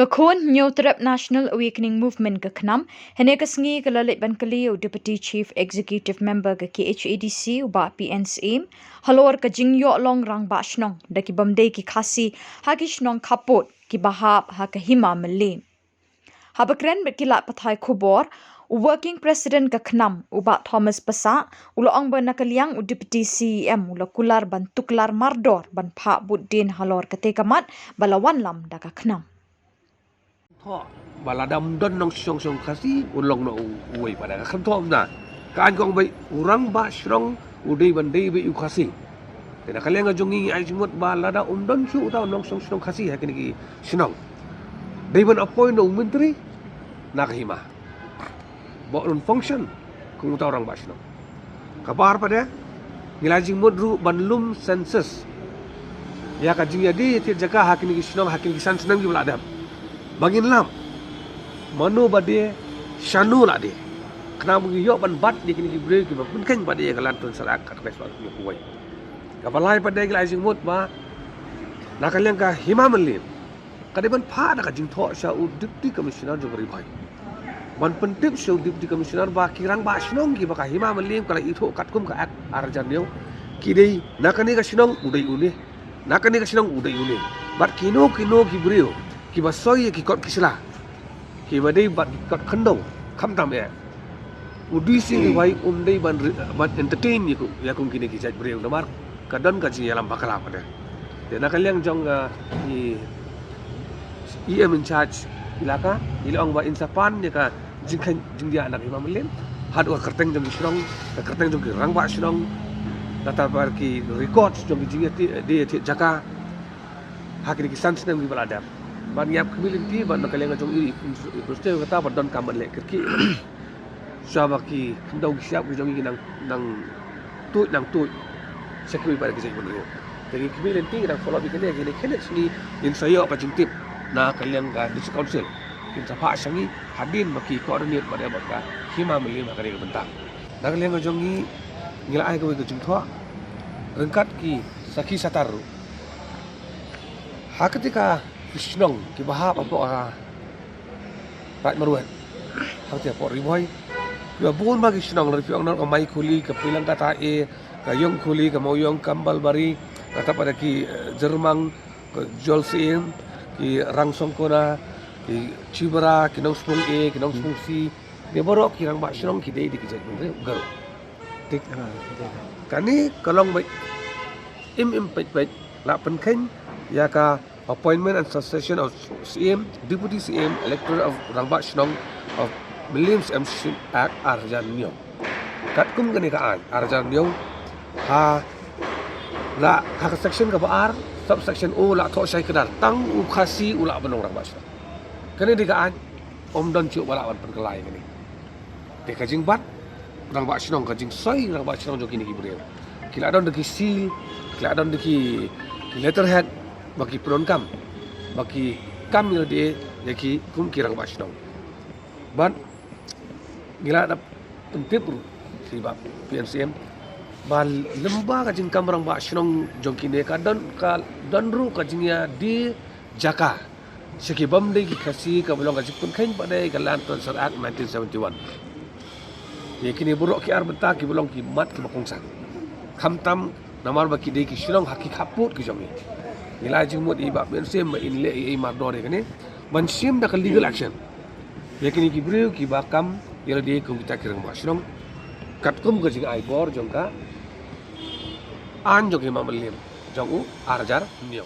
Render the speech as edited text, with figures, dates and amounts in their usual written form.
Kakun New Trap National Awakening Movement kaknam hene kasngi kalalit ban kaliu Deputy Chief Executive Member ka KHADC uba PNCM halor ka jingyo long rang ba shnong daki bamdei ki khasi haki shnong kapot ki bahab ha ka hima melim. Habakren berkilat pathai khubor Working President kaknam uba Thomas Pasa uloang ban nakaliang Deputy CEM ula kular ban tuklar mardor ban pha buddin halor katekamat balawan lam da kaknam. Thọ baladam don nong song khasi ulong no uai pada kan thom na kan kong bai urang ba shrong udai bandai bai u khasi tena kalenga jongi ai jumot balada don su ta nong song khasi ha kini ki shnong dai ban appoint no menteri nak hima bo non function kung ta orang ba shnong kabar pada ngilajing modru banlum census ya ka jing yadi ti jaga ha kini ki shnong ha kini ki san senang gi baladam bangin lam manu bade shanu la de kena bagi yok ban bat di kini gibre ki pun kan bade kalan tun sarak kat kes waktu kuai kapalai pada gila jing mut ba nakaliang ka hima melim kade ban pha da ka jing tho sha u deputy commissioner jo bari bhai ban pentip sha deputy commissioner ba kirang ba shnong ki ba ka hima melim kala itho kat kum ka arjan neu ki dei nakani ka shnong udai ule nakani ka shnong udai ule bat kino gibre ki ba soy ki kot kisla ki ba dei bat kot khandong kham tam e udi sing bai dei ban entertain ni ku ya kum kini ki jaj breu namar kadon ka ji alam bakala pada de nakaliang jong ni EM in charge ilaka ilong ba insapan ni ka jingkhan jingdia anak imam len had wa kerteng jong strong ka kerteng jong rang ba strong data par ki record jong jingya de jaka hakini ki sans nem gi balada ban yap community ban nakalenga jong iri proste kata ban kaman le kerki sabaki ndau siap jong nang tut sekui pada kisah bonu jadi community nang follow bikene gini kene sini in sayo apa jingtip na kaliang ga dis council in sapa sangi hadin maki coordinate pada baka hima meli makare bentang nakalenga jong ni ngila ai ko jing thwa rengkat ki saki sataru haketika Kishnong ki bahap apa right maruan hang tiap por riboy yo bun bagi Kishnong ri piong nang mai khuli ka pilang kata e ka yong khuli ka moyong kambal bari kata pada ki jermang jolsim ki rangsong kona ki chibara ki nong spung e ki nong spung si ne borok ki rang ba Kishnong ki dei di ki jai bun gar tik kani kalong bai im pet la pen khen ya ka appointment and succession of CM, Deputy CM, Elector of Rangba Shnong of Williams M. Act Arjan Nyong. Kat kum gani kaan Arjan Nyong ha la ha section ka baar subsection O la tho sai kedar tang u khasi ula banong Rangba Shnong. Kani di kaan don chu bala ban perkelai kani. De ka jing bat Rangba Shnong ka jing sai Rangba Shnong jo kini ki breu. Kila don de ki seal, kila don de ki letterhead bagi peronkam bagi kami dia jadi kum kirang basnong ban gila ada pentip si bab PNCM bal lemba ka jing kamrang basnong jongkine ka don ru ka jingya di jaka seki bamde ki khasi ka belong ka jipun khain padai ka lan ton sar act 1971 yakini buruk ki ar benta ki belong ki mat ki bakongsan khamtam namar baki de ki shilong haki khaput ki jongi nilai jumut ibab bensem in le ai mardore kane ban sim da legal action yakini ki breu ki bakam yel de ko kita kirang masrong katkum ga jing ai bor jongka an jogi mamalem jongu arjar niyo